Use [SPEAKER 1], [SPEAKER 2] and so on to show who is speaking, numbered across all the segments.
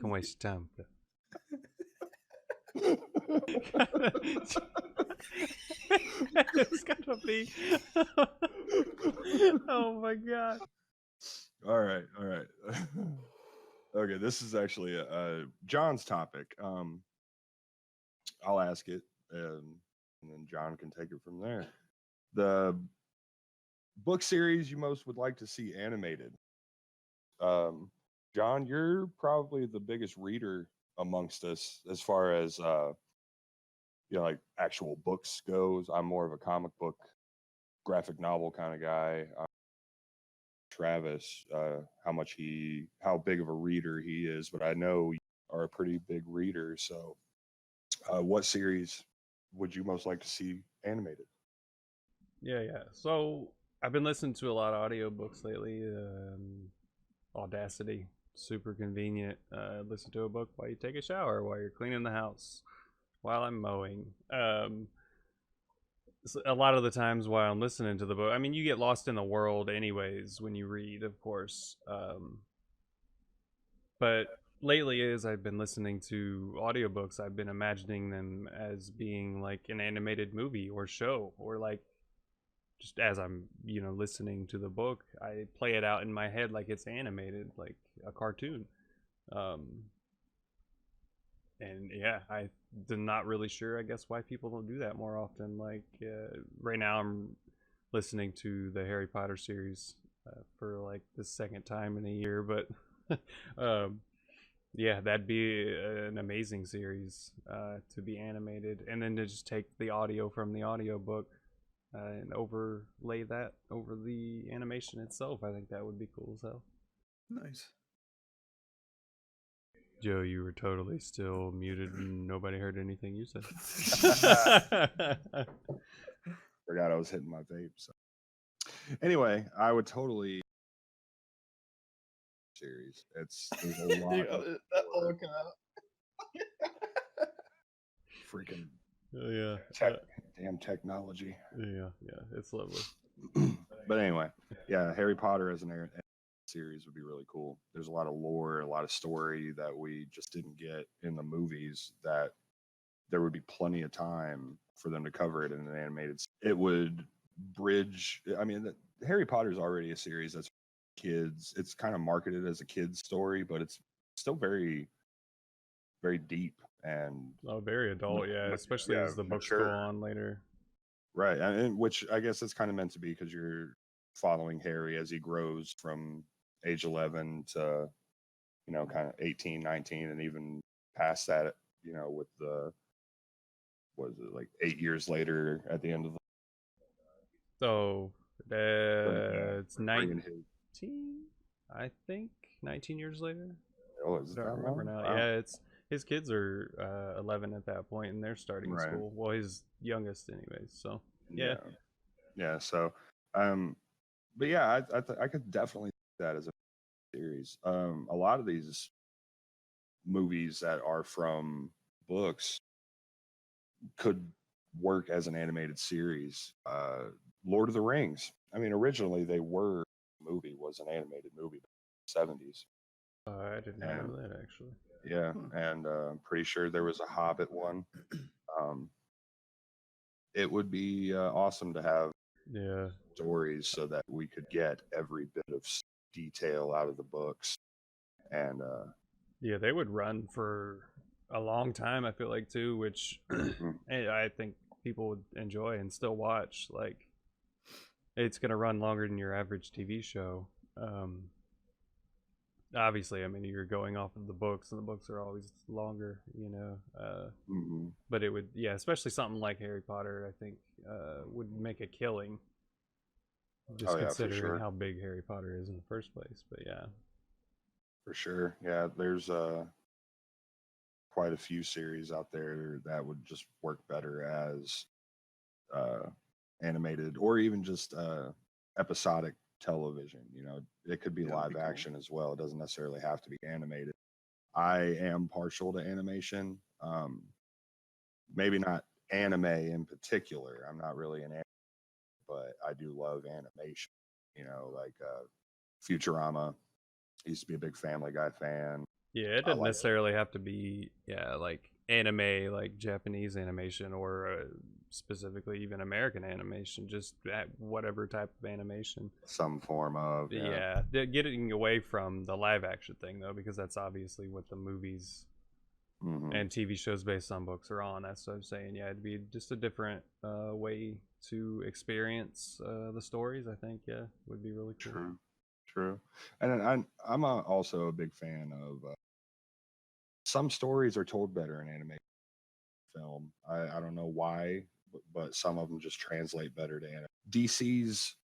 [SPEAKER 1] can waste time. It's gotta be. Oh my god.
[SPEAKER 2] All right. Okay, this is actually John's topic. I'll ask it, and then John can take it from there. The book series you most would like to see animated. John, you're probably the biggest reader amongst us as far as like actual books goes. I'm more of a comic book, graphic novel kind of guy. Travis, how big of a reader he is, but I know you are a pretty big reader. So, what series would you most like to see animated?
[SPEAKER 1] Yeah. So I've been listening to a lot of audiobooks lately. Audacity, super convenient. Listen to a book while you take a shower, while you're cleaning the house, while I'm mowing. A lot of the times while I'm listening to the book, I mean, you get lost in the world anyways when you read, of course. But lately, as I've been listening to audiobooks, I've been imagining them as being like an animated movie or show, or like just as I'm, listening to the book, I play it out in my head like it's animated, like a cartoon. Um, and yeah, I'm not really sure, I guess, why people don't do that more often. Like right now, I'm listening to the Harry Potter series for like the second time in a year, but um, yeah, that'd be an amazing series to be animated, and then to just take the audio from the audiobook and overlay that over the animation itself. I think that would be cool as hell.
[SPEAKER 3] Nice.
[SPEAKER 1] Joe, you were totally still muted and nobody heard anything you said.
[SPEAKER 2] Forgot I was hitting my vape. So, anyway, I would totally series. There's a lot of freaking damn technology.
[SPEAKER 1] Yeah, it's lovely.
[SPEAKER 2] But anyway, yeah, Harry Potter as an series would be really cool. There's a lot of lore, a lot of story that we just didn't get in the movies, that there would be plenty of time for them to cover it in an animated. It would bridge. I mean, Harry Potter is already a series that's for kids. It's kind of marketed as a kid's story, but it's still very, very deep and
[SPEAKER 1] very adult. Yeah, especially as the books go on later.
[SPEAKER 2] Right, and which I guess it's kind of meant to be, because you're following Harry as he grows from age 11 to, kind of 18, 19, and even past that, with what is it, like 8 years later at the end of the...
[SPEAKER 1] So it's 19, I think, 19 years later.
[SPEAKER 2] Oh, is it
[SPEAKER 1] I don't remember now.
[SPEAKER 2] Wow.
[SPEAKER 1] Yeah, his kids are 11 at that point, and they're starting school. Well, his youngest, anyways. So yeah.
[SPEAKER 2] So, but yeah, I could definitely see that as a series. A lot of these movies that are from books could work as an animated series. Lord of the Rings. I mean, originally the movie was an animated movie in the 70s.
[SPEAKER 1] I didn't know that, actually.
[SPEAKER 2] Yeah, and I'm pretty sure there was a Hobbit one. It would be awesome to have stories so that we could get every bit of detail out of the books. And
[SPEAKER 1] yeah, they would run for a long time, I feel like, too, which I think people would enjoy and still watch. Like, it's going to run longer than your average TV show. Obviously, I mean, you're going off of the books, and the books are always longer, but it would, especially something like Harry Potter, I think would make a killing, just considering how big Harry Potter is in the first place. But yeah,
[SPEAKER 2] for sure. Yeah, there's quite a few series out there that would just work better as animated, or even just episodic television. It could be live action as well. It doesn't necessarily have to be animated. I am partial to animation. Maybe not anime in particular. I'm not really an anime, but I do love animation. Like Futurama. I used to be a big Family Guy fan.
[SPEAKER 1] Yeah, it
[SPEAKER 2] I
[SPEAKER 1] doesn't
[SPEAKER 2] like
[SPEAKER 1] necessarily have to be like anime, like Japanese animation, or specifically even American animation. Just that whatever type of animation.
[SPEAKER 2] some form of, yeah.
[SPEAKER 1] Yeah, getting away from the live action thing though, because that's obviously what the movies
[SPEAKER 2] Hmm.
[SPEAKER 1] and TV shows based on books are on. That's what I'm saying. Yeah, it'd be just a different way to experience the stories. I think would be really cool.
[SPEAKER 2] True, true. And I'm also a big fan of some stories are told better in animated film. I don't know why, but some of them just translate better to anime. DC's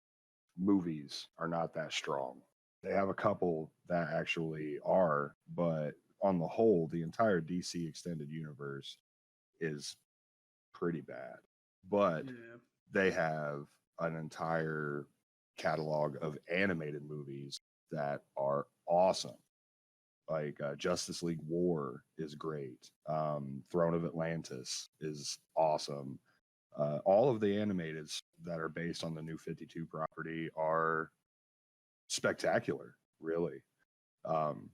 [SPEAKER 2] movies are not that strong. They have a couple that actually are, but on the whole, the entire DC extended universe is pretty bad. But
[SPEAKER 3] Yeah.
[SPEAKER 2] they have an entire catalog of animated movies that are awesome. Like Justice League War is great. Throne of Atlantis is awesome. All of the animateds that are based on the new 52 property are spectacular, really. Um,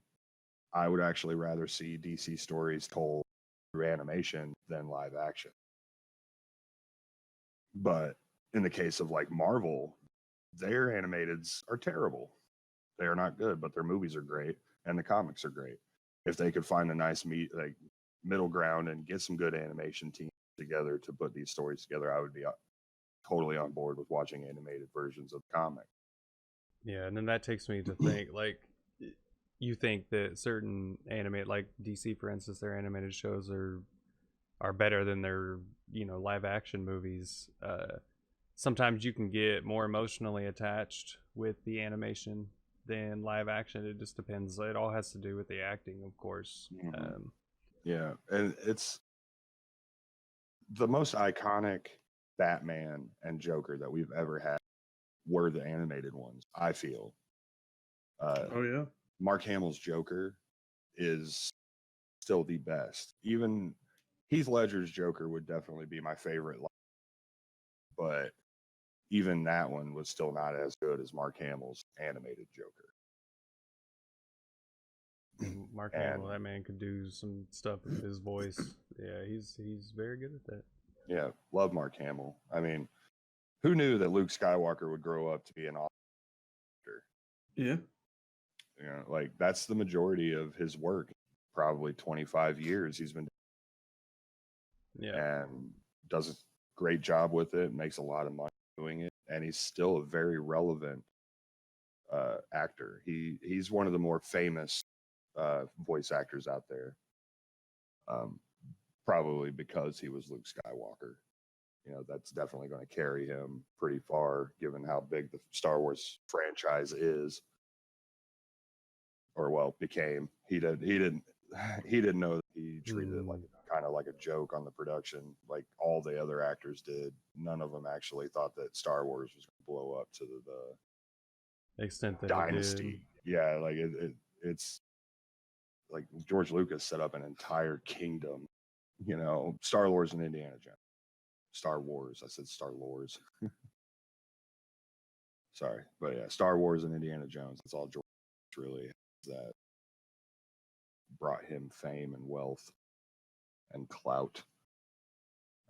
[SPEAKER 2] I would actually rather see DC stories told through animation than live action. But in the case of like Marvel, their animateds are terrible. They are not good, but their movies are great and the comics are great. If they could find a nice middle ground and get some good animation teams together to put these stories together, I would be totally on board with watching animated versions of the comic.
[SPEAKER 1] Yeah, and then that takes me to think like you think that certain animate like DC for instance their animated shows are better than their live action movies. Sometimes you can get more emotionally attached with the animation than live action. It just depends. It all has to do with the acting, of course.
[SPEAKER 2] Mm-hmm. Yeah, and it's the most iconic Batman and Joker that we've ever had were the animated ones. I feel.
[SPEAKER 3] Oh yeah.
[SPEAKER 2] Mark Hamill's Joker is still the best. Even Heath Ledger's Joker would definitely be my favorite, but even that one was still not as good as Mark Hamill's animated Joker.
[SPEAKER 1] Mark
[SPEAKER 2] And
[SPEAKER 1] Hamill, that man could do some stuff with his voice. Yeah, he's very good at that.
[SPEAKER 2] yeah, love Mark Hamill. I mean, who knew that Luke Skywalker would grow up to be an actor?
[SPEAKER 3] Yeah.
[SPEAKER 2] You know, like that's the majority of his work. Probably 25 years he's been
[SPEAKER 1] Yeah,
[SPEAKER 2] and does a great job with it, makes a lot of money doing it, and he's still a very relevant actor. He's one of the more famous voice actors out there, um, probably because he was Luke Skywalker. You know, that's definitely going to carry him pretty far, given how big the Star Wars franchise is, or well, became. He didn't know that he treated it like kind of like a joke on the production, like all the other actors did. None of them actually thought that Star Wars was going to blow up to the
[SPEAKER 1] extent that it did.
[SPEAKER 2] dynasty. Yeah, like it's like George Lucas set up an entire kingdom. You know, Star Wars and Indiana Jones. Star Wars. I said Star Wars. Sorry, but yeah, Star Wars and Indiana Jones. That's all George really has that brought him fame and wealth and clout.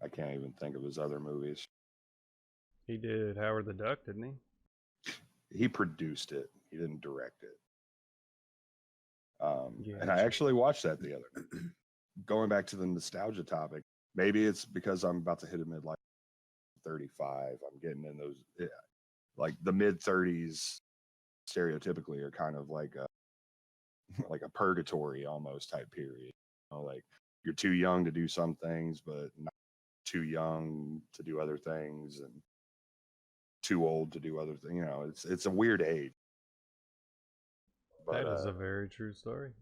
[SPEAKER 2] I can't even think of his other movies.
[SPEAKER 1] He did Howard the Duck, didn't he?
[SPEAKER 2] He produced it. He didn't direct it.
[SPEAKER 1] Yeah,
[SPEAKER 2] And I actually watched that the other night. Going back to the nostalgia topic, maybe it's because I'm about to hit a midlife 35. I'm getting in those, like the mid 30s stereotypically are kind of like a like a purgatory almost type period. You know, like you're too young to do some things, but not too young to do other things, and too old to do other things. You know, it's a weird age. But
[SPEAKER 1] that is a very true story.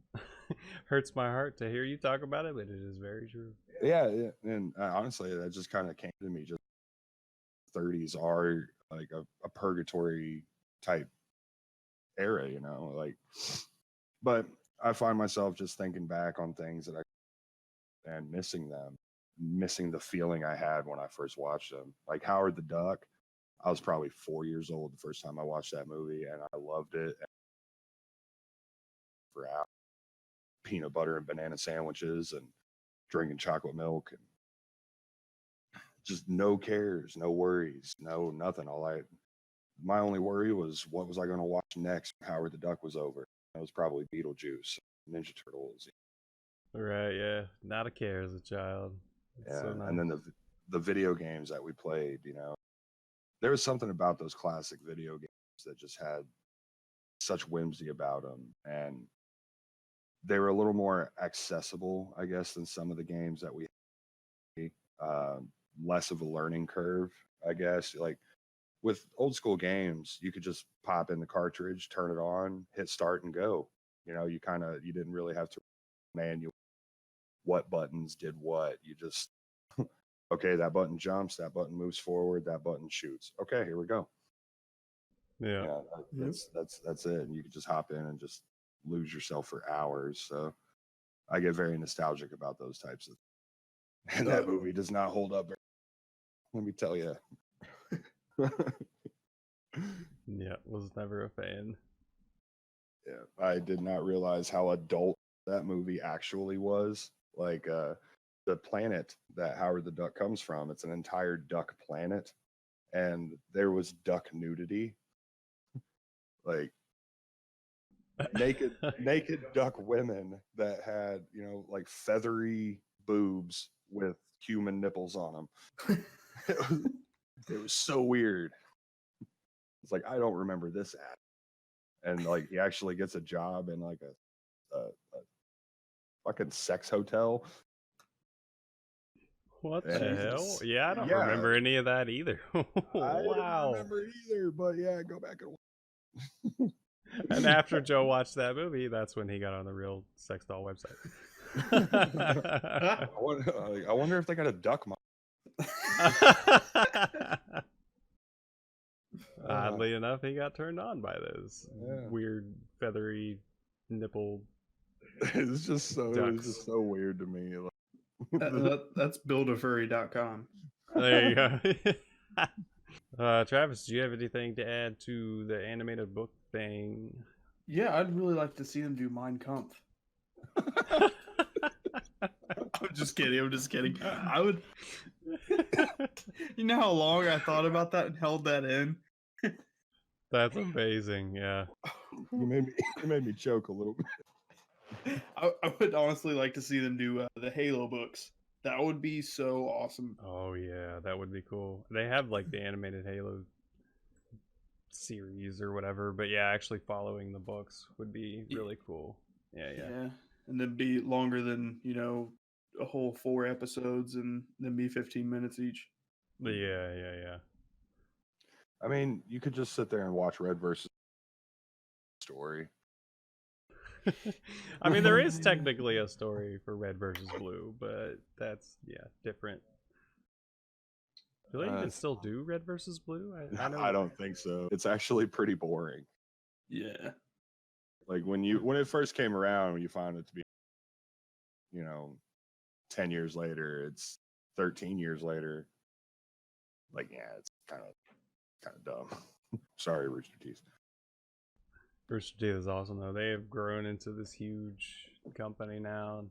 [SPEAKER 1] Hurts my heart to hear you talk about it, but it is very true.
[SPEAKER 2] yeah, and honestly, that just kind of came to me. Just 30s are like a purgatory type era, you know, like. But I find myself just thinking back on things that and missing them, missing the feeling I had when I first watched them. Like Howard the Duck, I was probably 4 years old the first time I watched that movie, and I loved it. For peanut butter and banana sandwiches and drinking chocolate milk and just no cares, no worries, no nothing. My only worry was what was I going to watch next? Howard the Duck was over. That was probably Beetlejuice, Ninja Turtles.
[SPEAKER 1] Right, yeah. Not a care as a child. It's so
[SPEAKER 2] Yeah,
[SPEAKER 1] nice.
[SPEAKER 2] and then the video games that we played, there was something about those classic video games that just had such whimsy about them, and they were a little more accessible, I guess, than some of the games that we had. Less of a learning curve, I guess. Like with old school games, you could just pop in the cartridge, turn it on, hit start, and go. You didn't really have to manual what buttons did what. You just okay, that button jumps, that button moves forward, that button shoots. Okay, here we go.
[SPEAKER 1] Yeah.
[SPEAKER 2] That's it. And you could just hop in and just lose yourself for hours. So I get very nostalgic about those types of. And that movie does not hold up. Let me tell you.
[SPEAKER 1] Yeah, was never a fan.
[SPEAKER 2] Yeah, I did not realize how adult that movie actually was. Like the planet that Howard the Duck comes from, it's an entire duck planet, and there was duck nudity, like naked duck women that had like feathery boobs with human nipples on them. It was so weird. It's like I don't remember this ad. And like he actually gets a job in like a fucking sex hotel.
[SPEAKER 1] What the
[SPEAKER 2] And
[SPEAKER 1] hell? Yeah, I don't
[SPEAKER 2] yeah,
[SPEAKER 1] remember any of that either.
[SPEAKER 2] I didn't
[SPEAKER 1] Wow.
[SPEAKER 2] remember either, but yeah, go back and
[SPEAKER 1] And after Joe watched that movie, that's when he got on the real sex doll website.
[SPEAKER 2] I wonder if they got a duck model.
[SPEAKER 1] Oddly enough, he got turned on by those weird feathery nipple.
[SPEAKER 2] It's just so
[SPEAKER 1] ducks.
[SPEAKER 2] it was just so weird to me.
[SPEAKER 3] That's buildafurry.com.
[SPEAKER 1] There you go. Travis, do you have anything to add to the animated book thing?
[SPEAKER 3] Yeah, I'd really like to see them do Mein Kampf. I'm just kidding. I would. You know how long I thought about that and held that in?
[SPEAKER 1] That's amazing. Yeah.
[SPEAKER 2] You made me choke a little bit.
[SPEAKER 3] I would honestly like to see them do the Halo books. That would be so awesome.
[SPEAKER 1] Oh yeah, that would be cool. They have like the animated Halo series or whatever, but yeah, actually following the books would be really cool. Yeah.
[SPEAKER 3] And then be longer than a whole 4 episodes, and then be 15 minutes each.
[SPEAKER 1] Yeah.
[SPEAKER 2] I mean, you could just sit there and watch Red versus story.
[SPEAKER 1] I mean, there is technically a story for Red versus Blue, but that's different. Do they even still do Red versus Blue?
[SPEAKER 2] I don't think so. It's actually pretty boring.
[SPEAKER 3] Yeah.
[SPEAKER 2] Like when it first came around, you found it to be, 10 years later, it's 13 years later. Like, yeah, it's kind of dumb. Sorry, Rooster Teeth.
[SPEAKER 1] Rooster Teeth is awesome though. They have grown into this huge company now.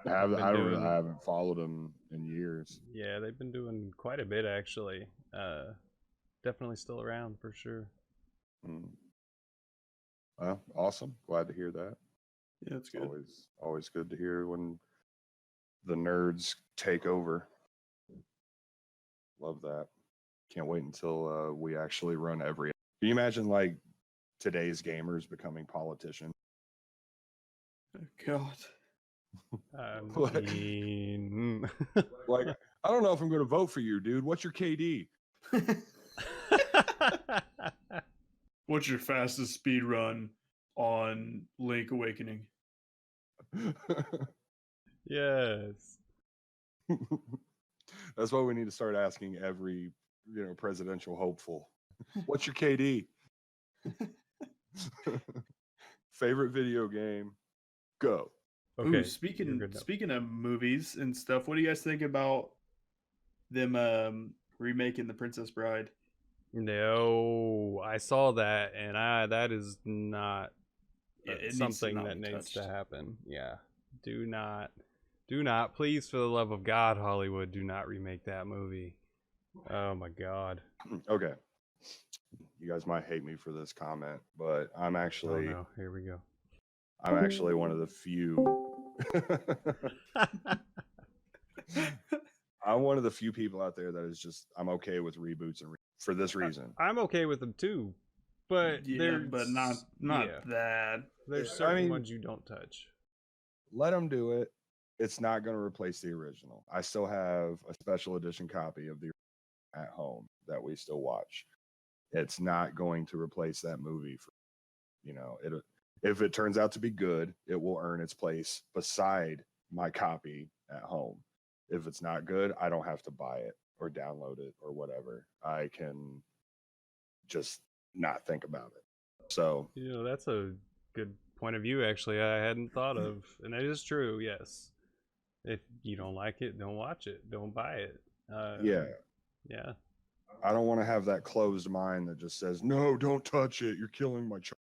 [SPEAKER 2] I haven't followed them in years.
[SPEAKER 1] Yeah, they've been doing quite a bit actually. Definitely still around for sure.
[SPEAKER 2] Well, awesome. Glad to hear that.
[SPEAKER 3] Yeah, it's good.
[SPEAKER 2] Always good to hear when the nerds take over. Love that. Can't wait until we actually run every. Can you imagine like today's gamers becoming politicians?
[SPEAKER 3] Oh, God.
[SPEAKER 1] I mean...
[SPEAKER 2] like, I don't know if I'm going to vote for you, dude. What's your KD?
[SPEAKER 3] What's your fastest speed run on Link Awakening?
[SPEAKER 1] Yes.
[SPEAKER 2] That's why we need to start asking every presidential hopeful. What's your KD? Favorite video game? Go.
[SPEAKER 3] Okay. Ooh, speaking of movies and stuff, what do you guys think about them remaking The Princess Bride?
[SPEAKER 1] No, I saw that, and that is not something that needs to happen. Yeah. Do not, please, for the love of God, Hollywood, do not remake that movie. Oh my God.
[SPEAKER 2] Okay. You guys might hate me for this comment, but I'm actually.
[SPEAKER 1] Oh no, here we go.
[SPEAKER 2] I'm actually one of the few. I'm one of the few people out there that is just, I'm okay with reboots and for this reason.
[SPEAKER 1] I'm okay with them too, but
[SPEAKER 3] but not that.
[SPEAKER 1] There's certain ones you don't touch.
[SPEAKER 2] Let them do it. It's not going to replace the original. I still have a special edition copy of the at home that we still watch. It's not going to replace that movie. If it turns out to be good, it will earn its place beside my copy at home. If it's not good, I don't have to buy it or download it or whatever. I can just not think about it. So,
[SPEAKER 1] that's a good point of view, actually. I hadn't thought of, and it is true. Yes, if you don't like it, don't watch it, don't buy it. Yeah.
[SPEAKER 2] I don't want to have that closed mind that just says, no, don't touch it, you're killing my child.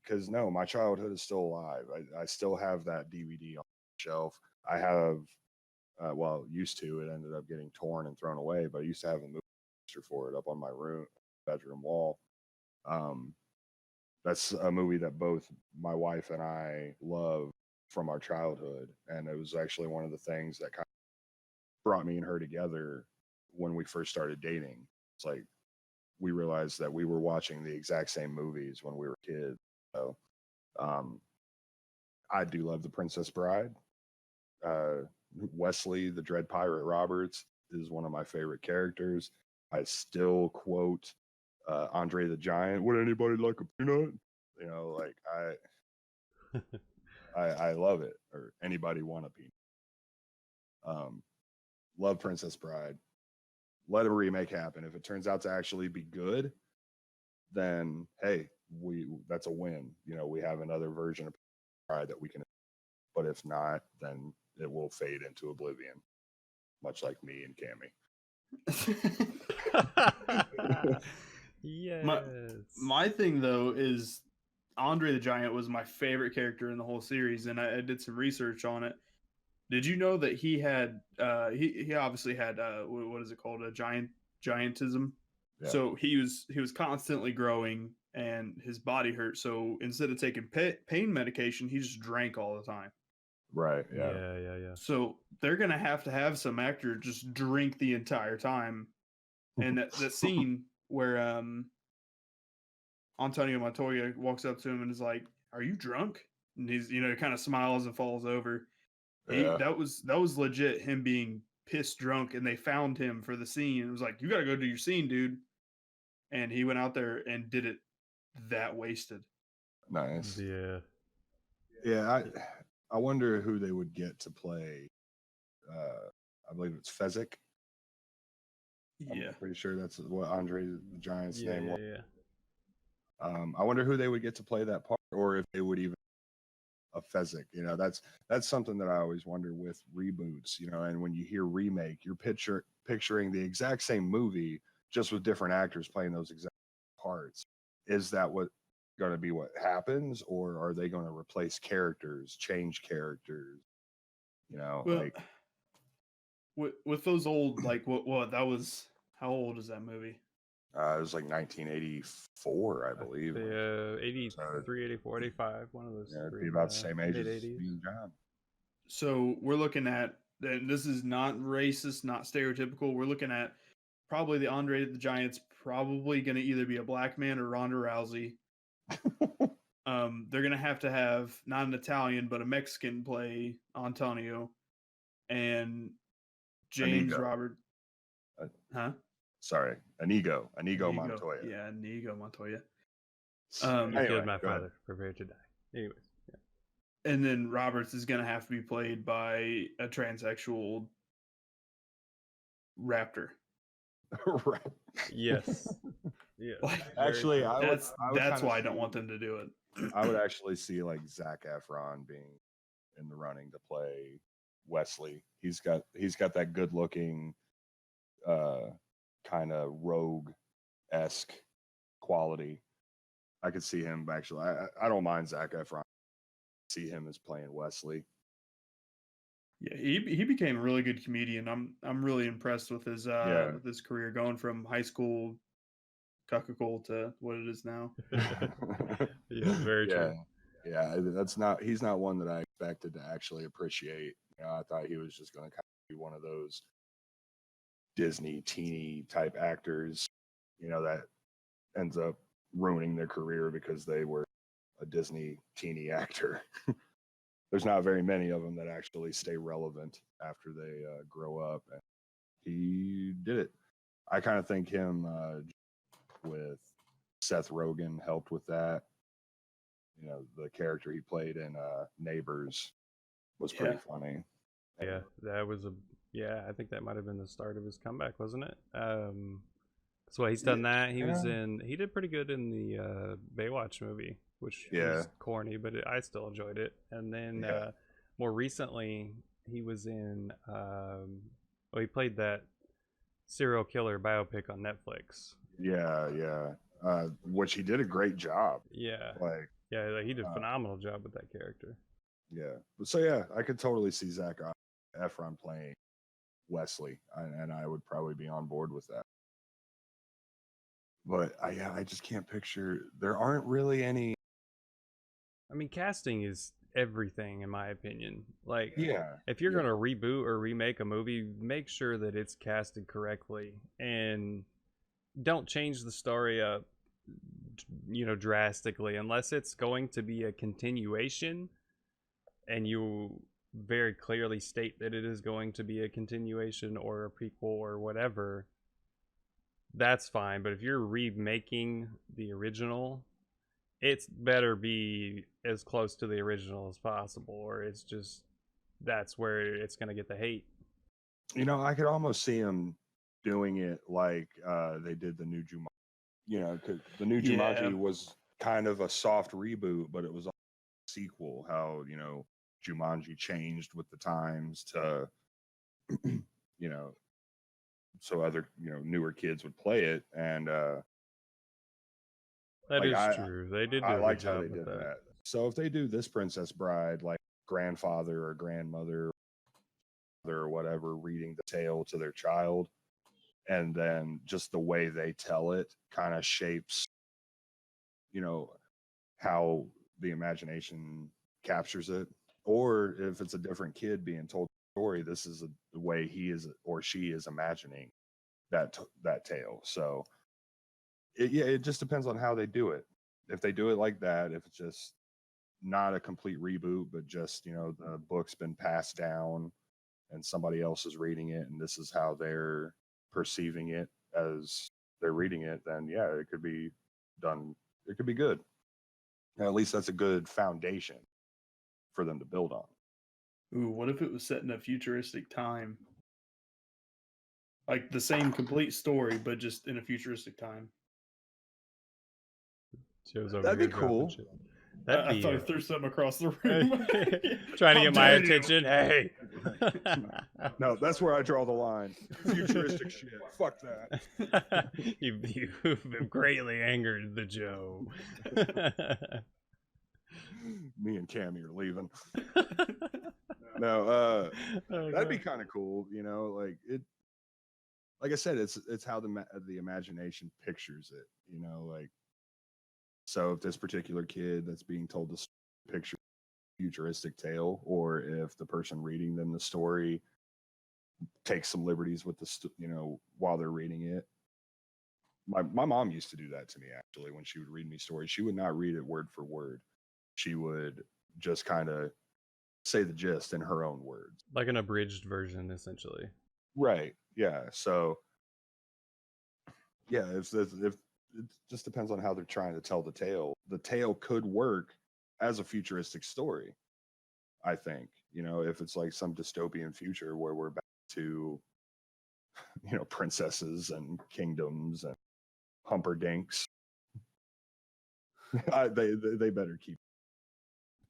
[SPEAKER 2] Because no, my childhood is still alive. I still have that DVD on the shelf. I have, used to. It ended up getting torn and thrown away, but I used to have a movie poster for it up on my bedroom wall. That's a movie that both my wife and I love from our childhood, and it was actually one of the things that kind of brought me and her together when we first started dating. It's like we realized that we were watching the exact same movies when we were kids. So I do love The Princess Bride. Wesley, the Dread Pirate Roberts, is one of my favorite characters. I still quote Andre the Giant. Would anybody like a peanut? I love it. Or anybody want a peanut? Love Princess Bride. Let a remake happen. If it turns out to actually be good, then hey, that's a win. We have another version of Pride that we can. But if not, then it will fade into oblivion, much like me and
[SPEAKER 1] Cammy. Yes.
[SPEAKER 3] My thing though is Andre the Giant was my favorite character in the whole series, and I did some research on it. Did you know that he had he obviously had what is it called, a giantism? Yeah. So he was constantly growing and his body hurt. So instead of taking pain medication, he just drank all the time.
[SPEAKER 2] Right. Yeah.
[SPEAKER 1] Yeah.
[SPEAKER 3] So they're gonna have to have some actor just drink the entire time. And that scene where Antonio Montoya walks up to him and is like, "Are you drunk?" And he's kind of smiles and falls over. That was legit him being pissed drunk, and they found him for the scene. It was like, "You got to go do your scene, dude." And he went out there and did it that wasted.
[SPEAKER 2] Nice.
[SPEAKER 1] Yeah.
[SPEAKER 2] Yeah, I wonder who they would get to play. I believe it's Fezzik.
[SPEAKER 3] Yeah.
[SPEAKER 2] I'm pretty sure that's what Andre the Giant's name was.
[SPEAKER 1] Yeah.
[SPEAKER 2] I wonder who they would get to play that part, or if they would even a Fezzik. That's something that I always wonder with reboots. And when you hear remake, you're picturing the exact same movie, just with different actors playing those exact parts. Is that what going to be what happens, or are they going to replace characters, change characters?
[SPEAKER 3] With those old, like what that was. How old is that movie?
[SPEAKER 2] It was like 1984, I believe.
[SPEAKER 1] 83, 84, 85, one of those.
[SPEAKER 2] Yeah, it'd be about the same age as me and John.
[SPEAKER 3] So we're looking at, and this is not racist, not stereotypical. We're looking at probably the Andre the Giant's probably going to either be a black man or Ronda Rousey. They're going to have not an Italian, but a Mexican play Antonio, and James Robert.
[SPEAKER 2] Sorry, Inigo Montoya.
[SPEAKER 3] Yeah, Inigo Montoya.
[SPEAKER 1] You killed my father. Prepare to die. Anyways. Yeah.
[SPEAKER 3] And then Roberts is going to have to be played by a transsexual raptor.
[SPEAKER 1] Yes. Yeah.
[SPEAKER 2] Actually,
[SPEAKER 3] that's why I don't want them to do it.
[SPEAKER 2] I would actually see like Zac Efron being in the running to play Wesley. He's got that good looking kind of rogue-esque quality. I could see him actually. I don't mind Zac Efron. See him as playing Wesley.
[SPEAKER 3] Yeah, he became a really good comedian. I'm really impressed with
[SPEAKER 2] Yeah.
[SPEAKER 3] his career, going from high school cuckold to what it is now.
[SPEAKER 1] Yeah, very
[SPEAKER 2] Yeah.
[SPEAKER 1] true.
[SPEAKER 2] Yeah, he's not one that I expected to actually appreciate. You know, I thought he was just going to kind of be one of those Disney teeny type actors, you know, that ends up ruining their career because they were a Disney teeny actor. There's not very many of them that actually stay relevant after they grow up, and he did it. I kind of think him with Seth Rogen helped with that. You know, the character he played in Neighbors was pretty funny.
[SPEAKER 1] Yeah, that was I think that might have been the start of his comeback, wasn't it? So he's done that. He did pretty good in the Baywatch movie, which was corny, but I still enjoyed it. And then more recently, he was in he played that serial killer biopic on Netflix.
[SPEAKER 2] Which he did a great job.
[SPEAKER 1] Yeah,
[SPEAKER 2] like
[SPEAKER 1] he did a phenomenal job with that character.
[SPEAKER 2] Yeah, so yeah, I could totally see Zac Efron playing Wesley, and I would probably be on board with that. But I just can't picture. There aren't really any.
[SPEAKER 1] I mean, casting is everything, in my opinion. Like,
[SPEAKER 2] Yeah,
[SPEAKER 1] if you're gonna reboot or remake a movie, make sure that it's casted correctly, and don't change the story up, drastically, unless it's going to be a continuation, and you very clearly state that it is going to be a continuation or a prequel or whatever. That's fine, but if you're remaking the original, it's better be as close to the original as possible, or it's just that's where it's going to get the hate.
[SPEAKER 2] You know, I could almost see him doing it like they did the new Jumanji. You know, because the new Jumanji was kind of a soft reboot, but it was a sequel. How, you know, Jumanji changed with the times to, you know, so other, you know, newer kids would play it, and
[SPEAKER 1] that is true. They did do a good job with that.
[SPEAKER 2] So if they do this Princess Bride, like grandfather or grandmother or whatever reading the tale to their child, and then just the way they tell it kind of shapes, you know, how the imagination captures it. Or if it's a different kid being told the story, this is the way he is or she is imagining that tale. So it just depends on how they do it. If they do it like that, if it's just not a complete reboot, but just, you know, the book's been passed down and somebody else is reading it and this is how they're perceiving it as they're reading it, then yeah, it could be done. It could be good. At least that's a good foundation for them to build on.
[SPEAKER 3] Ooh, what if it was set in a futuristic time? Like the same complete story, but just in a futuristic time.
[SPEAKER 2] That'd be cool.
[SPEAKER 3] I thought I threw something across the room.
[SPEAKER 1] Trying to get my attention. Hey.
[SPEAKER 2] No, that's where I draw the line. Futuristic shit. Fuck that.
[SPEAKER 1] You've greatly angered the Joe.
[SPEAKER 2] Me and Cammy are leaving. No, that'd be kind of cool. You know, like it. Like I said, it's how the imagination pictures it. You know, like. So if this particular kid that's being told this picture futuristic tale, or if the person reading them the story takes some liberties with you know, while they're reading it. My mom used to do that to me, actually. When she would read me stories, she would not read it word for word. She would just kind of say the gist in her own words,
[SPEAKER 1] like an abridged version, essentially.
[SPEAKER 2] Right. Yeah. So yeah, if it just depends on how they're trying to tell the tale. The tale could work as a futuristic story, I think. You know, if it's like some dystopian future where we're back to, you know, princesses and kingdoms and humperdinks, they better keep.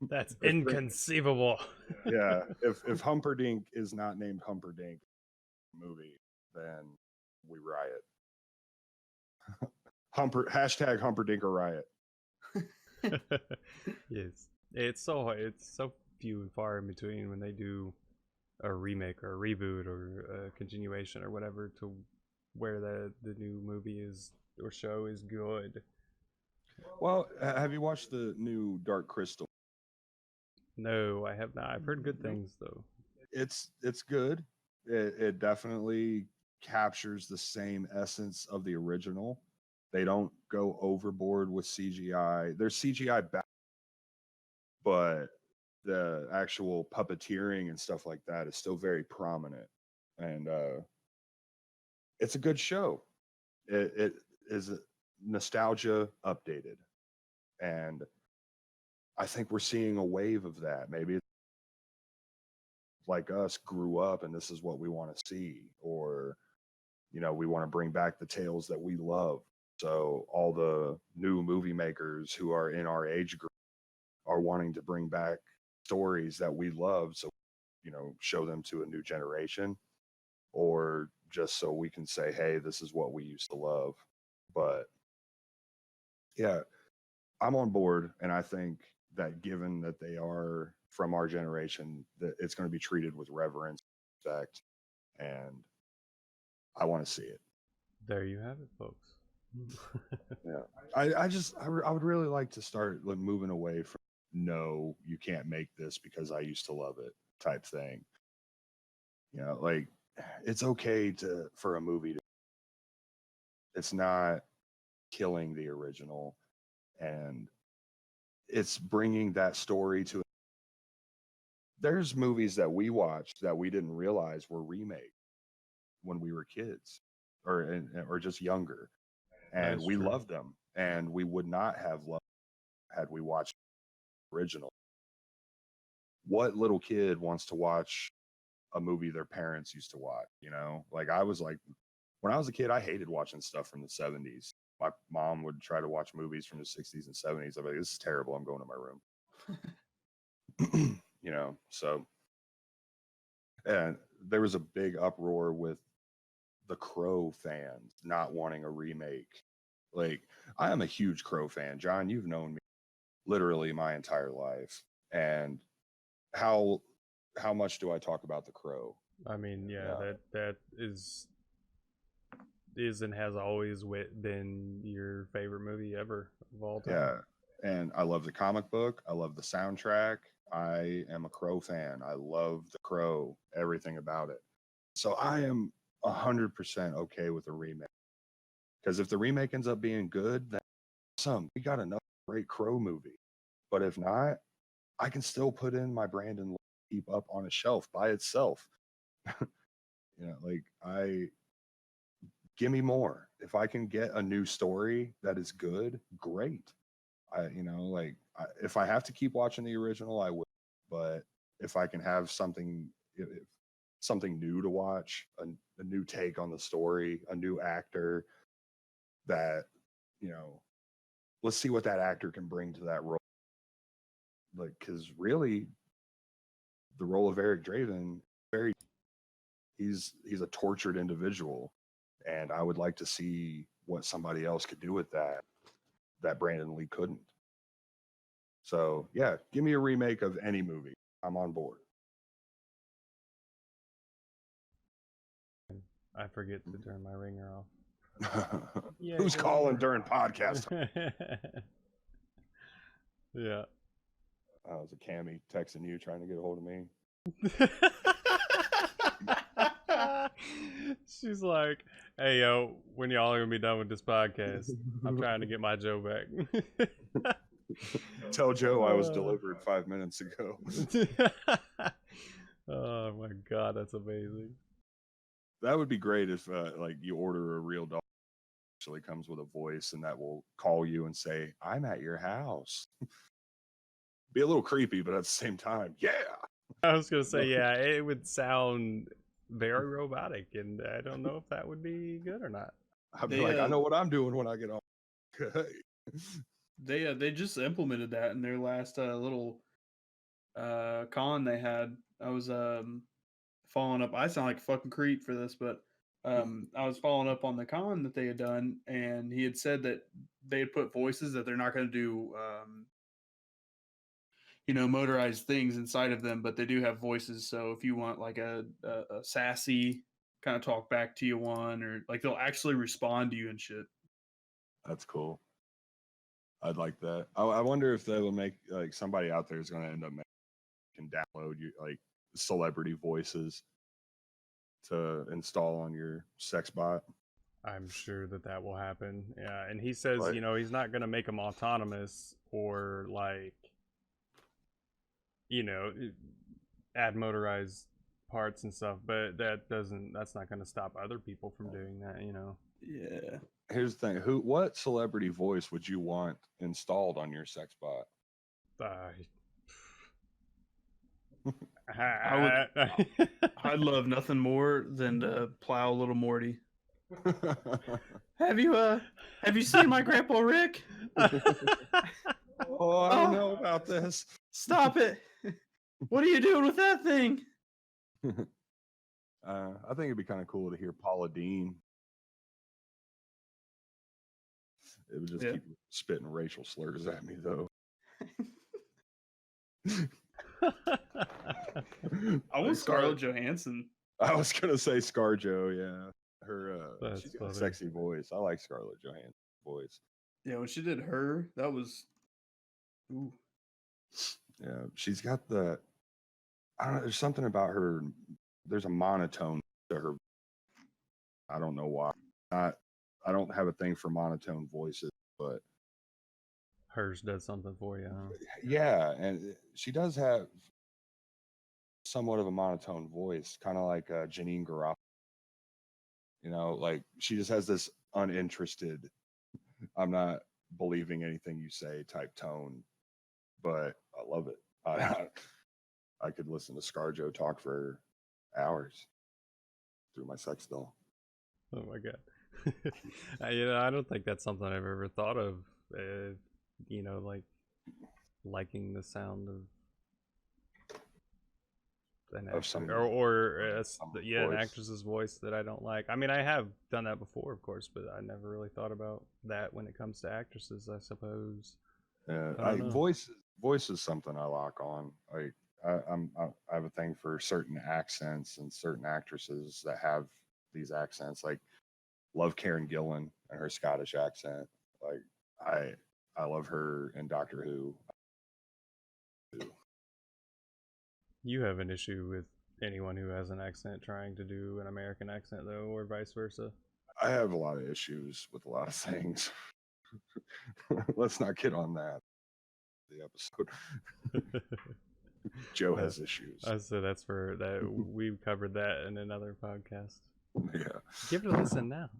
[SPEAKER 1] That's inconceivable.
[SPEAKER 2] Yeah, if Humperdinck is not named Humperdinck movie, then we riot. Hashtag Humperdinck or riot.
[SPEAKER 1] Yes, it's so few and far in between when they do a remake or a reboot or a continuation or whatever to where the new movie is or show is good.
[SPEAKER 2] Well, have you watched the new Dark Crystal?
[SPEAKER 1] No, I have not. I've heard good
[SPEAKER 2] Nope.
[SPEAKER 1] things though.
[SPEAKER 2] It's good. It definitely captures the same essence of the original. They don't go overboard with CGI. There's CGI back, but the actual puppeteering and stuff like that is still very prominent. And it's a good show. It is nostalgia updated, and I think we're seeing a wave of that. Maybe it's like us grew up and this is what we want to see, or we want to bring back the tales that we love. So all the new movie makers who are in our age group are wanting to bring back stories that we love, so show them to a new generation, or just so we can say, hey, this is what we used to love. But yeah, I'm on board, and I think that given that they are from our generation, that it's going to be treated with reverence, respect, and I want to see it.
[SPEAKER 1] There you have it, folks.
[SPEAKER 2] Yeah, I would really like to start like moving away from no, you can't make this because I used to love it type thing. Like it's okay for a movie to, it's not killing the original, and it's bringing that story to. There's movies that we watched that we didn't realize were remade when we were kids, or just younger, and
[SPEAKER 1] That's
[SPEAKER 2] we
[SPEAKER 1] true.
[SPEAKER 2] loved them, and we would not have loved had we watched the original. What little kid wants to watch a movie their parents used to watch? Like I was like, when I was a kid, I hated watching stuff from the 70s. My mom would try to watch movies from the 60s and 70s. I'm like, this is terrible. I'm going to my room. So, and there was a big uproar with the Crow fans not wanting a remake. Like, I am a huge Crow fan. John, you've known me literally my entire life. And how much do I talk about the Crow?
[SPEAKER 1] I mean, yeah,
[SPEAKER 2] Yeah.
[SPEAKER 1] that is and has always been your favorite movie ever of all time.
[SPEAKER 2] Yeah. And I love the comic book. I love the soundtrack. I am a Crow fan. I love the Crow, everything about it. So I am 100% okay with the remake. Because if the remake ends up being good, then awesome. We got another great Crow movie. But if not, I can still put in my Brandon keep up on a shelf by itself. Like give me more. If I can get a new story that is good, great. If I have to keep watching the original, I will. But if I can have something new to watch, a new take on the story, a new actor that, let's see what that actor can bring to that role. Like, because really, the role of Eric Draven, he's a tortured individual, and I would like to see what somebody else could do with that Brandon Lee couldn't. So yeah, give me a remake of any movie. I'm on board.
[SPEAKER 1] I forget to turn my ringer off. Yeah,
[SPEAKER 2] Who's calling during podcast?
[SPEAKER 1] Yeah.
[SPEAKER 2] Was it Cammy texting you trying to get a hold of me?
[SPEAKER 1] She's like, "Hey yo, when y'all are gonna be done with this podcast? I'm trying to get my Joe back."
[SPEAKER 2] Tell Joe I was delivered 5 minutes ago.
[SPEAKER 1] Oh my god, that's amazing.
[SPEAKER 2] That would be great if like you order a real dog, actually comes with a voice and that will call you and say, "I'm at your house." Be a little creepy, but at the same time, yeah.
[SPEAKER 1] I was gonna say, yeah, it would sound very robotic, and I don't know if that would be good or not.
[SPEAKER 2] I'd be like, I know what I'm doing when I get home.
[SPEAKER 3] They just implemented that in their last little con they had. I was following up. I sound like a fucking creep for this, but I was following up on the con that they had done, and he had said that they had put voices that they're not going to do, motorized things inside of them, but they do have voices. So if you want like a sassy kind of talk back to you one, or like they'll actually respond to you and shit.
[SPEAKER 2] That's cool. I'd like that. I wonder if they will make like somebody out there is going to end up can download you like celebrity voices to install on your sex bot.
[SPEAKER 1] I'm sure that will happen. Yeah, and he says,
[SPEAKER 2] Right.
[SPEAKER 1] you know, he's not going to make them autonomous or like, you know, add motorized parts and stuff, but that's not going to stop other people from doing that, you know.
[SPEAKER 3] Yeah.
[SPEAKER 2] Here's the thing: what celebrity voice would you want installed on your sex bot?
[SPEAKER 3] I'd love nothing more than to plow little Morty. Have you seen my grandpa Rick?
[SPEAKER 2] Oh, I don't know about this.
[SPEAKER 3] Stop it. What are you doing with that thing?
[SPEAKER 2] I think it'd be kind of cool to hear Paula Dean. It would just keep spitting racial slurs at me, though.
[SPEAKER 3] I want Scarlett Johansson.
[SPEAKER 2] I was gonna say ScarJo, yeah.
[SPEAKER 1] That's
[SPEAKER 2] she's got
[SPEAKER 1] funny.
[SPEAKER 2] a sexy voice. I like Scarlett Johansson's voice.
[SPEAKER 3] Yeah, when she did her, that was ooh.
[SPEAKER 2] Yeah, she's got the I don't know, there's something about her. There's a monotone to her. I don't know why. I don't have a thing for monotone voices, but
[SPEAKER 1] hers does something for you, huh?
[SPEAKER 2] yeah, and she does have somewhat of a monotone voice, kind of like Janine Garofalo. You know, like she just has this uninterested, I'm not believing anything you say type tone, but I love it. I could listen to ScarJo talk for hours through my sex doll.
[SPEAKER 1] Oh my god. I don't think that's something I've ever thought of. You know, like liking the sound of an actress, an actress's voice that I don't like. I mean, I have done that before, of course, but I never really thought about that when it comes to actresses, I suppose.
[SPEAKER 2] Voice is something I lock on. Like I have a thing for certain accents and certain actresses that have these accents. Like love Karen Gillan and her Scottish accent. Like I love her in Doctor Who.
[SPEAKER 1] You have an issue with anyone who has an accent trying to do an American accent, though, or vice versa?
[SPEAKER 2] I have a lot of issues with a lot of things. Let's not get on that. The episode. Joe has issues.
[SPEAKER 1] I said that's for that. We've covered that in another podcast.
[SPEAKER 2] Yeah.
[SPEAKER 1] Give it a listen now.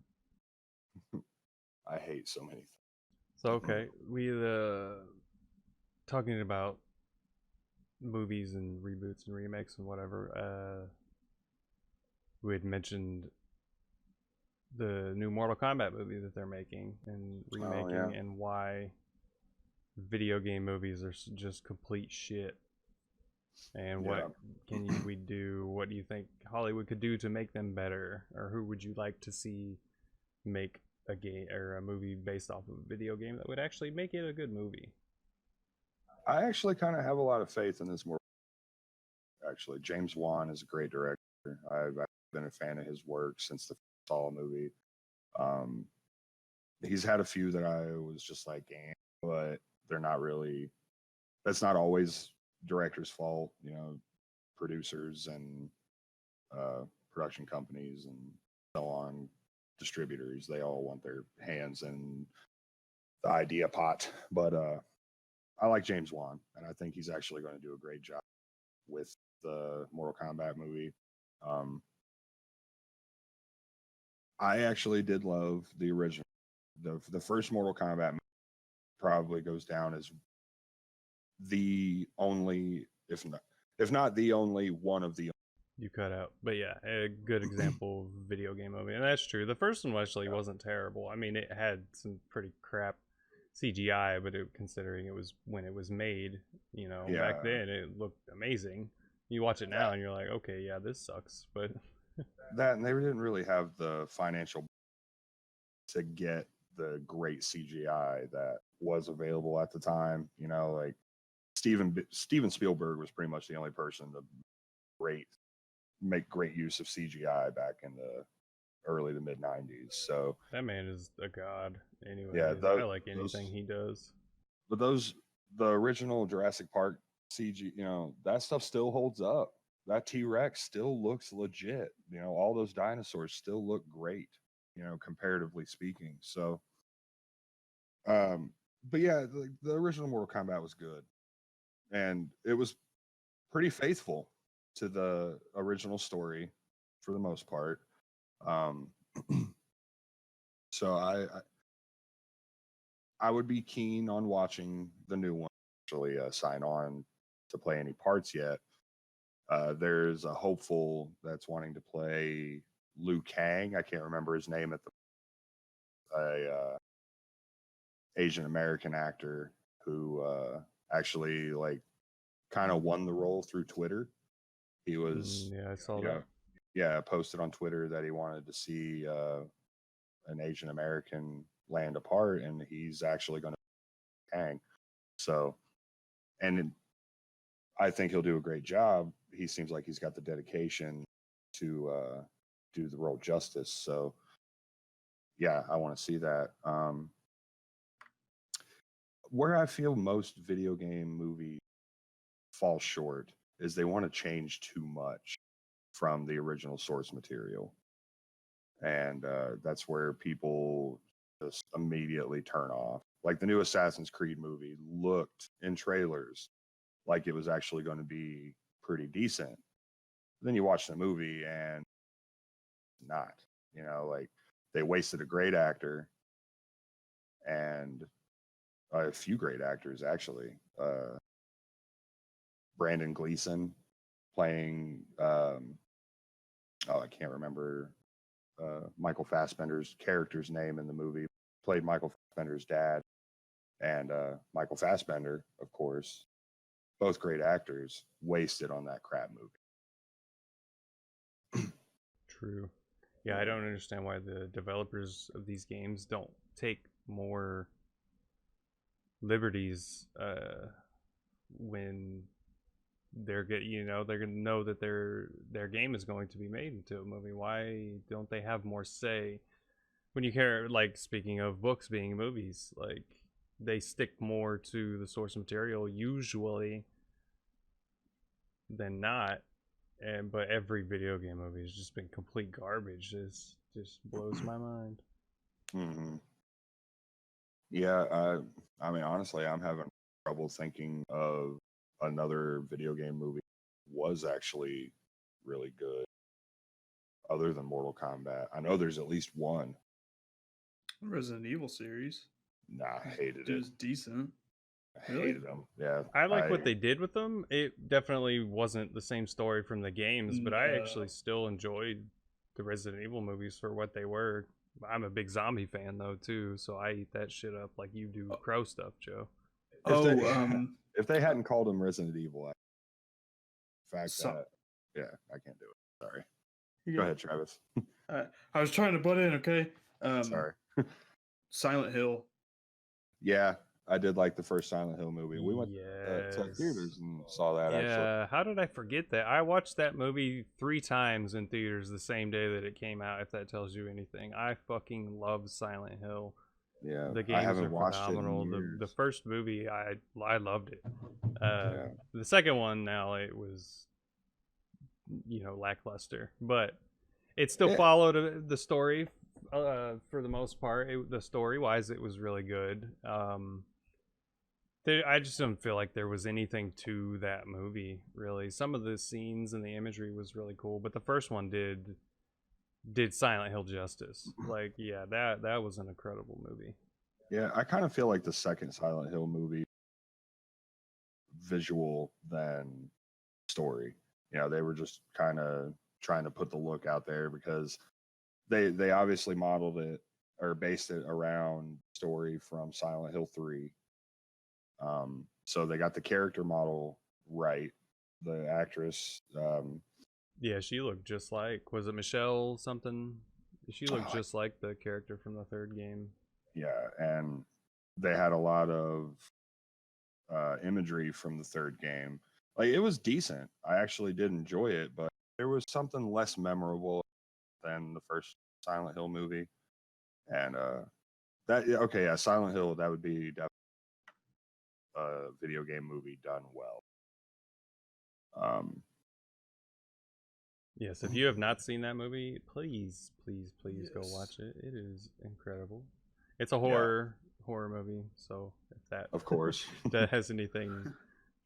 [SPEAKER 2] I hate so many things.
[SPEAKER 1] So okay, we talking about movies and reboots and remakes and whatever. We had mentioned the new Mortal Kombat movie that they're making and remaking, and why video game movies are just complete shit. And what can we do? What do you think Hollywood could do to make them better? Or who would you like to see make a game or a movie based off of a video game that would actually make it a good movie?
[SPEAKER 2] I actually kind of have a lot of faith in this more. Actually, James Wan is a great director. I've been a fan of his work since the Saw movie. He's had a few that I was just like, but they're not really. That's not always director's fault, you know. Producers and production companies and so on, distributors, they all want their hands in the idea pot. But I like James Wan, and I think he's actually going to do a great job with the Mortal Kombat movie. I actually did love the original. The first Mortal Kombat movie probably goes down as the only, if not the only, one of the.
[SPEAKER 1] You cut out, but yeah, a good example of video game movie, and that's true. The first one actually wasn't terrible. I mean, it had some pretty crap CGI, but considering it was when it was made, you know, back then it looked amazing. You watch it now and you're like, okay, yeah, this sucks, but
[SPEAKER 2] That, and they didn't really have the financial to get the great CGI that was available at the time. You know, like Steven Spielberg was pretty much the only person to great make great use of CGI back in the early to mid '90s. So
[SPEAKER 1] That man is a god.
[SPEAKER 2] yeah,
[SPEAKER 1] Anyways, I like anything
[SPEAKER 2] those
[SPEAKER 1] he does.
[SPEAKER 2] but those the original Jurassic Park CG, you know, that stuff still holds up. That T-Rex still looks legit. You know, all those dinosaurs still look great, you know, comparatively speaking. So um but yeah, the original Mortal Kombat was good. And it was pretty faithful to the original story for the most part. Um so I would be keen on watching the new one. Actually, sign on to play any parts yet. There's a hopeful that's wanting to play Liu Kang. I can't remember his name at the Asian American actor who actually like kind of won the role through Twitter. He was,
[SPEAKER 1] Yeah, I saw
[SPEAKER 2] you
[SPEAKER 1] that.
[SPEAKER 2] know, yeah, posted on Twitter that he wanted to see an Asian American land apart, and he's actually going to Kang. So, and I think he'll do a great job. He seems like he's got the dedication to do the role justice. So, yeah, I want to see that. Where I feel most video game movies fall short is they want to change too much from the original source material, and that's where people just immediately turn off. Like the new Assassin's Creed movie looked in trailers like it was actually going to be pretty decent. Then you watch the movie and not, you know, like they wasted a great actor and a few great actors actually. Brandon Gleeson playing, oh, I can't remember Michael Fassbender's character's name in the movie. Played Michael Fassbender's dad, and Michael Fassbender, of course, both great actors, wasted on that crap movie.
[SPEAKER 1] True. Yeah, I
[SPEAKER 2] Yeah.
[SPEAKER 1] don't understand why the developers of these games don't take more liberties when they're gonna know that their game is going to be made into a movie. Why don't they have more say when you care? Like, speaking of books being movies, like they stick more to the source material usually than not. And but every video game movie has just been complete garbage. This just blows my mind.
[SPEAKER 2] Mm-hmm. Yeah, I mean, honestly, I'm having trouble thinking of another video game movie was actually really good other than Mortal Kombat. I know there's at least one.
[SPEAKER 3] Resident Evil series.
[SPEAKER 2] Nah, I hated
[SPEAKER 3] It
[SPEAKER 2] it.
[SPEAKER 3] was decent.
[SPEAKER 2] I
[SPEAKER 3] Really?
[SPEAKER 2] hated them. Yeah,
[SPEAKER 1] I like what they did with them. It definitely wasn't the same story from the games, but I
[SPEAKER 3] No.
[SPEAKER 1] actually still enjoyed the Resident Evil movies for what they were. I'm a big zombie fan though too, so I eat that shit up like you do crow stuff, Joe.
[SPEAKER 2] if they
[SPEAKER 3] Oh,
[SPEAKER 2] if they hadn't called them Resident Evil, the fact
[SPEAKER 3] so
[SPEAKER 2] that yeah, I can't do it. Sorry. Go
[SPEAKER 3] yeah.
[SPEAKER 2] ahead, Travis.
[SPEAKER 3] I was trying to butt in. Okay.
[SPEAKER 2] Sorry.
[SPEAKER 3] Silent Hill.
[SPEAKER 2] Yeah, I did like the first Silent Hill movie. We went to
[SPEAKER 1] Yes.
[SPEAKER 2] theaters and saw that actually.
[SPEAKER 1] Yeah, how did I forget that? I watched that movie 3 times in theaters the same day that it came out, if that tells you anything. I fucking love Silent Hill.
[SPEAKER 2] Yeah,
[SPEAKER 1] The
[SPEAKER 2] I
[SPEAKER 1] games
[SPEAKER 2] haven't
[SPEAKER 1] are
[SPEAKER 2] watched it in
[SPEAKER 1] phenomenal. The
[SPEAKER 2] years.
[SPEAKER 1] first movie, I loved it.
[SPEAKER 2] Yeah.
[SPEAKER 1] The second one, now it was lackluster, but it still
[SPEAKER 2] It,
[SPEAKER 1] followed the story for the most part. The story wise, it was really good. I just don't feel like there was anything to that movie really. Some of the scenes and the imagery was really cool, but the first one did Silent Hill justice. Like, yeah, that was an incredible movie.
[SPEAKER 2] yeah, I kind of feel like the second Silent Hill movie visual than story. You know, they were just kind of trying to put the look out there because they obviously modeled it or based it around story from Silent Hill 3. So they got the character model right. The actress,
[SPEAKER 1] Yeah, she looked just like, was it Michelle something? She looked just like the character from the third game.
[SPEAKER 2] Yeah, and they had a lot of imagery from the third game. Like it was decent. I actually did enjoy it, but there was something less memorable than the first Silent Hill movie. And Silent Hill, that would be a video game movie done well.
[SPEAKER 1] Yes, if you have not seen that movie, please, please, please go watch it. It is incredible. It's a horror movie, so if that
[SPEAKER 2] of course
[SPEAKER 1] that has anything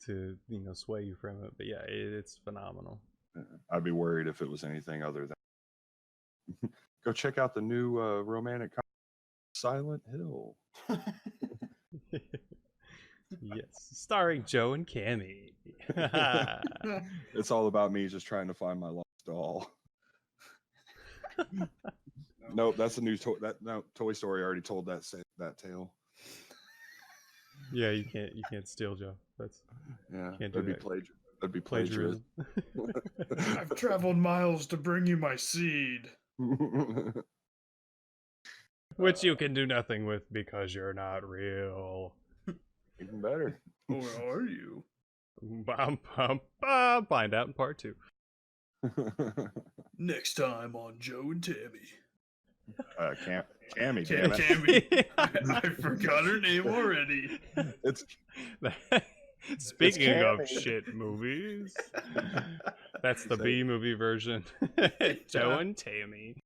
[SPEAKER 1] to sway you from it, but yeah, it's phenomenal.
[SPEAKER 2] I'd be worried if it was anything other than go check out the new romantic comedy, Silent Hill.
[SPEAKER 1] Yes, starring Joe and Cammy.
[SPEAKER 2] It's all about me just trying to find my lost doll. Nope, that's a new Toy Story already told that tale.
[SPEAKER 1] Yeah, you can't steal Joe.
[SPEAKER 2] That'd be plagiarism.
[SPEAKER 3] I've traveled miles to bring you my seed.
[SPEAKER 1] Which you can do nothing with because you're not real.
[SPEAKER 2] Even better.
[SPEAKER 3] Or are you?
[SPEAKER 1] Bum, bum, bum. Find out in part 2.
[SPEAKER 3] Next time on Joe and Tammy.
[SPEAKER 2] Cammy, damn it.
[SPEAKER 3] Cammy. I forgot her name already.
[SPEAKER 1] Speaking of shit movies, that's the B movie version. Joe and Tammy.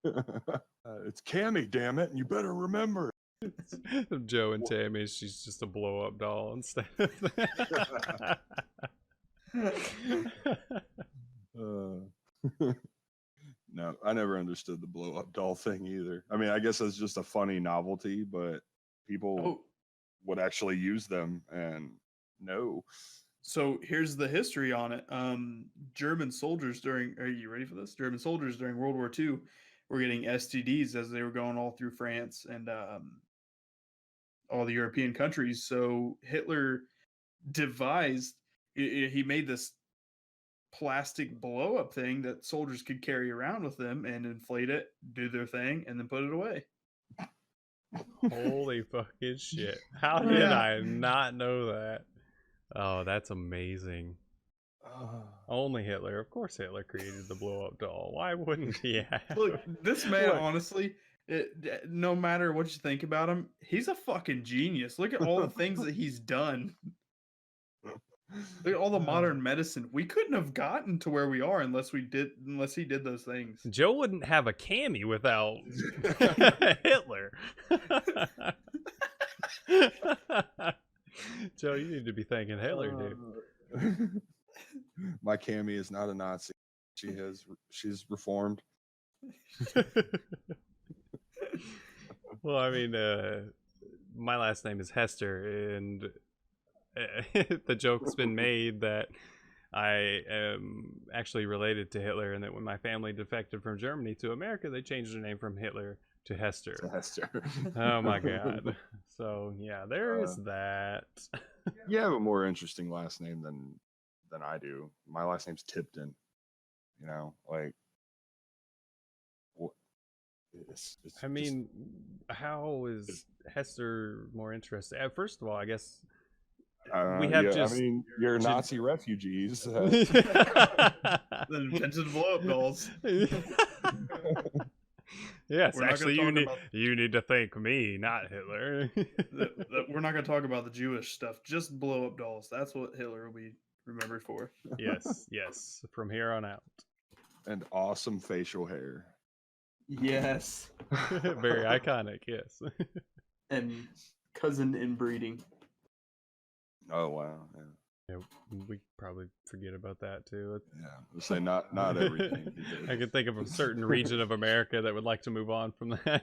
[SPEAKER 2] It's Cammy, damn it, and you better remember.
[SPEAKER 1] Joe and Tammy, she's just a blow-up doll instead.
[SPEAKER 2] No, I never understood the blow-up doll thing either. I mean, I guess it's just a funny novelty, but people would actually use them, and no.
[SPEAKER 3] So here's the history on it. German soldiers are you ready for this? German soldiers during World War II were getting STDs as they were going all through France and all the European countries. So Hitler devised, he made this plastic blow up thing that soldiers could carry around with them and inflate it, do their thing, and then put it away.
[SPEAKER 1] Holy fucking shit. How did I not know that? Oh, that's amazing. Only Hitler. Of course Hitler created the blow up doll. Why wouldn't he have?
[SPEAKER 3] Look, this man, honestly, no matter what you think about him, he's a fucking genius. Look at all the things that he's done. Look at all the modern medicine. We couldn't have gotten to where we are unless he did those things.
[SPEAKER 1] Joe wouldn't have a Cammy without Hitler. Joe, you need to be thanking Hitler, dude.
[SPEAKER 2] My Cammy is not a Nazi. She's reformed.
[SPEAKER 1] Well, I mean, my last name is Hester, and the joke's been made that I am actually related to Hitler, and that when my family defected from Germany to America, they changed their name from Hitler to Hester. Oh my god. So yeah, there is that.
[SPEAKER 2] You have a more interesting last name than I do. My last name's Tipton. You know, like
[SPEAKER 1] I mean, how is Hester more interesting? First of all, I guess we have just.
[SPEAKER 2] I mean, you're Nazi refugees.
[SPEAKER 3] The invented blow-up dolls.
[SPEAKER 1] Yes, actually, you need to thank me, not Hitler.
[SPEAKER 3] We're not going to talk about the Jewish stuff. Just blow-up dolls. That's what Hitler will be remembered for.
[SPEAKER 1] Yes. From here on out.
[SPEAKER 2] And awesome facial hair.
[SPEAKER 3] Yes.
[SPEAKER 1] Very iconic, yes.
[SPEAKER 3] And cousin inbreeding.
[SPEAKER 2] Oh, wow.
[SPEAKER 1] Yeah, we probably forget about that too.
[SPEAKER 2] Yeah, we'll say not everything.
[SPEAKER 1] I can think of a certain region of America that would like to move on from that.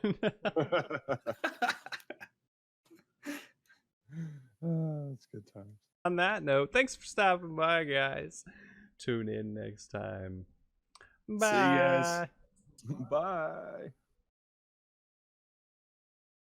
[SPEAKER 2] That's good times.
[SPEAKER 1] On that note, thanks for stopping by, guys. Tune in next time. Bye.
[SPEAKER 3] See you guys.
[SPEAKER 2] Bye.